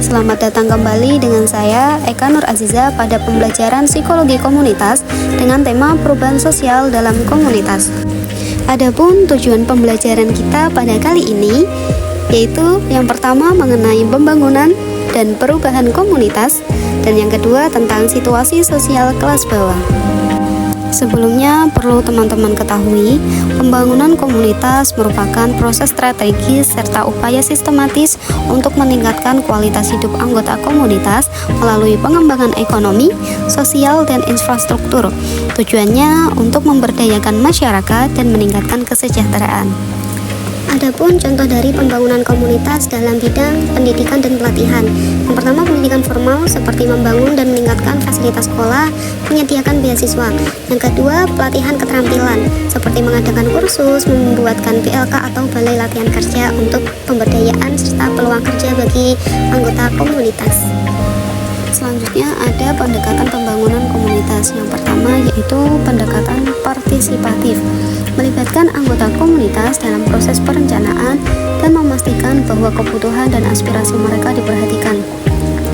Selamat datang kembali dengan saya Eka Nur Aziza pada pembelajaran psikologi komunitas dengan tema perubahan sosial dalam komunitas. Adapun tujuan pembelajaran kita pada kali ini yaitu yang pertama mengenai pembangunan dan perubahan komunitas, dan yang kedua tentang situasi sosial kelas bawah. Sebelumnya perlu teman-teman ketahui, pembangunan komunitas merupakan proses strategis serta upaya sistematis untuk meningkatkan kualitas hidup anggota komunitas melalui pengembangan ekonomi, sosial, dan infrastruktur. Tujuannya untuk memberdayakan masyarakat dan meningkatkan kesejahteraan. Adapun contoh dari pembangunan komunitas dalam bidang pendidikan dan pelatihan. Yang pertama, pendidikan formal seperti membangun dan meningkatkan fasilitas sekolah, menyediakan beasiswa. Yang kedua, pelatihan keterampilan seperti mengadakan kursus, membuatkan BLK atau balai latihan kerja untuk pemberdayaan serta peluang kerja bagi anggota komunitas. Selanjutnya ada pendekatan pembangunan komunitas. Yang pertama yaitu pendekatan partisipatif, melibatkan anggota komunitas dalam proses perencanaan dan memastikan bahwa kebutuhan dan aspirasi mereka diperhatikan.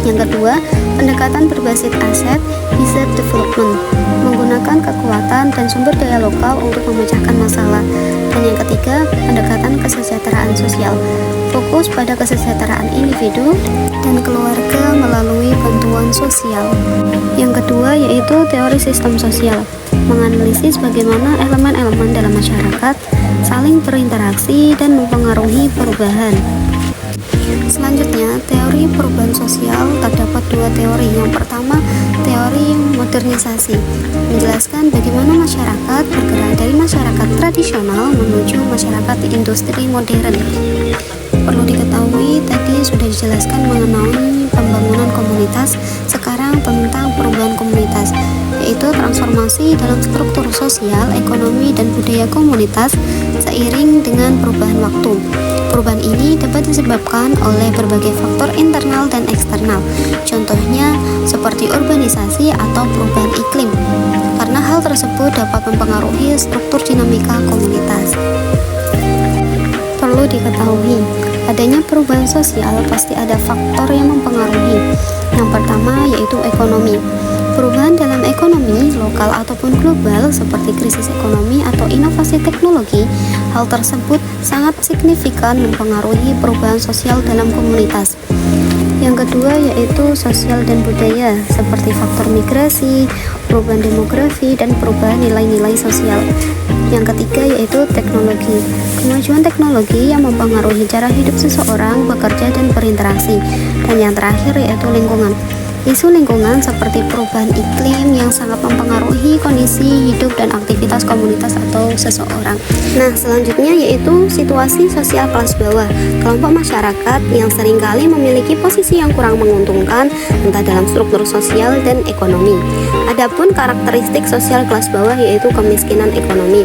Yang kedua, pendekatan berbasis aset, asset development, menggunakan kekuatan dan sumber daya lokal untuk memecahkan masalah. Dan yang ketiga, pendekatan kesejahteraan sosial, fokus pada kesejahteraan individu dan keluarga melalui bantuan sosial. Yang kedua yaitu teori sistem sosial, menganalisis bagaimana elemen-elemen dalam masyarakat saling berinteraksi dan mempengaruhi perubahan. Selanjutnya, teori perubahan sosial terdapat dua teori. Yang pertama, teori modernisasi, menjelaskan bagaimana masyarakat bergerak dari masyarakat tradisional menuju masyarakat industri modern. Perlu diketahui tadi sudah dijelaskan mengenai pembangunan komunitas, sekarang tentang perubahan komunitas, yaitu transformasi dalam struktur sosial, ekonomi, dan budaya komunitas seiring dengan perubahan waktu. Perubahan ini dapat disebabkan oleh berbagai faktor internal dan eksternal, contohnya seperti urbanisasi atau perubahan iklim, karena hal tersebut dapat mempengaruhi struktur dinamika komunitas. Perlu diketahui, adanya perubahan sosial pasti ada faktor yang mempengaruhi. Yang pertama yaitu ekonomi. Perubahan dalam ekonomi lokal ataupun global seperti krisis ekonomi atau inovasi teknologi, hal tersebut sangat signifikan mempengaruhi perubahan sosial dalam komunitas. Yang kedua yaitu sosial dan budaya seperti faktor migrasi, perubahan demografi, dan perubahan nilai-nilai sosial. Yang ketiga yaitu teknologi, kemajuan teknologi yang mempengaruhi cara hidup seseorang, bekerja, dan berinteraksi. Dan yang terakhir yaitu lingkungan. Isu lingkungan seperti perubahan iklim yang sangat mempengaruhi kondisi hidup dan aktivitas komunitas atau seseorang. Nah, selanjutnya yaitu situasi sosial kelas bawah, kelompok masyarakat yang seringkali memiliki posisi yang kurang menguntungkan entah dalam struktur sosial dan ekonomi. Adapun karakteristik sosial kelas bawah yaitu kemiskinan ekonomi.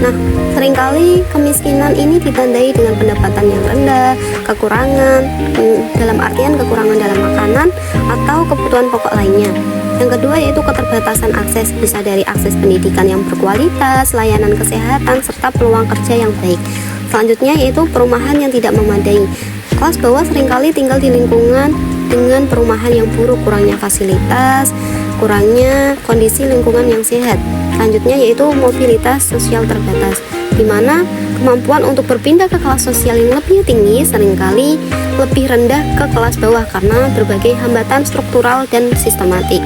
Nah, seringkali kemiskinan ini ditandai dengan pendapatan yang rendah, kekurangan dalam artian kekurangan dalam makanan atau kebutuhan pokok lainnya. Yang kedua yaitu keterbatasan akses, bisa dari akses pendidikan yang berkualitas, layanan kesehatan, serta peluang kerja yang baik. Selanjutnya yaitu perumahan yang tidak memadai. Kelas bawah seringkali tinggal di lingkungan dengan perumahan yang buruk, kurangnya fasilitas, kurangnya kondisi lingkungan yang sehat. Selanjutnya yaitu mobilitas sosial terbatas, di mana kemampuan untuk berpindah ke kelas sosial yang lebih tinggi seringkali lebih rendah ke kelas bawah karena berbagai hambatan struktural dan sistematik.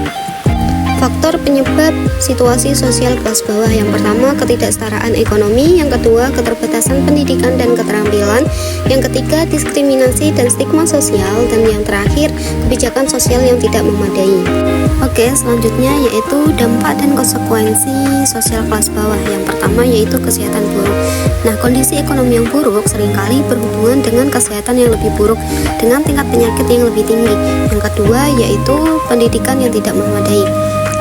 Faktor penyebab situasi sosial kelas bawah, yang pertama ketidaksetaraan ekonomi, yang kedua keterbatasan pendidikan dan keterampilan, yang ketiga diskriminasi dan stigma sosial, dan yang terakhir kebijakan sosial yang tidak memadai. Oke, selanjutnya yaitu dampak dan konsekuensi sosial kelas bawah. Yang pertama yaitu kesehatan buruk. Nah, kondisi ekonomi yang buruk seringkali berhubungan dengan kesehatan yang lebih buruk dengan tingkat penyakit yang lebih tinggi. Yang kedua yaitu pendidikan yang tidak memadai.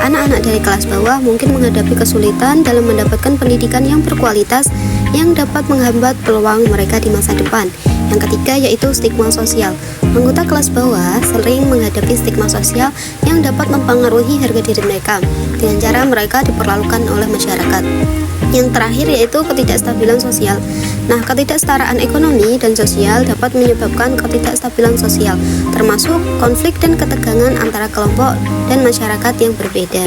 Anak-anak dari kelas bawah mungkin menghadapi kesulitan dalam mendapatkan pendidikan yang berkualitas yang dapat menghambat peluang mereka di masa depan. Yang ketiga yaitu stigma sosial. Anggota kelas bawah sering menghadapi stigma sosial yang dapat mempengaruhi harga diri mereka dengan cara mereka diperlakukan oleh masyarakat. Yang terakhir yaitu ketidakstabilan sosial. Nah, ketidaksetaraan ekonomi dan sosial dapat menyebabkan ketidakstabilan sosial, termasuk konflik dan ketegangan antara kelompok dan masyarakat yang berbeda.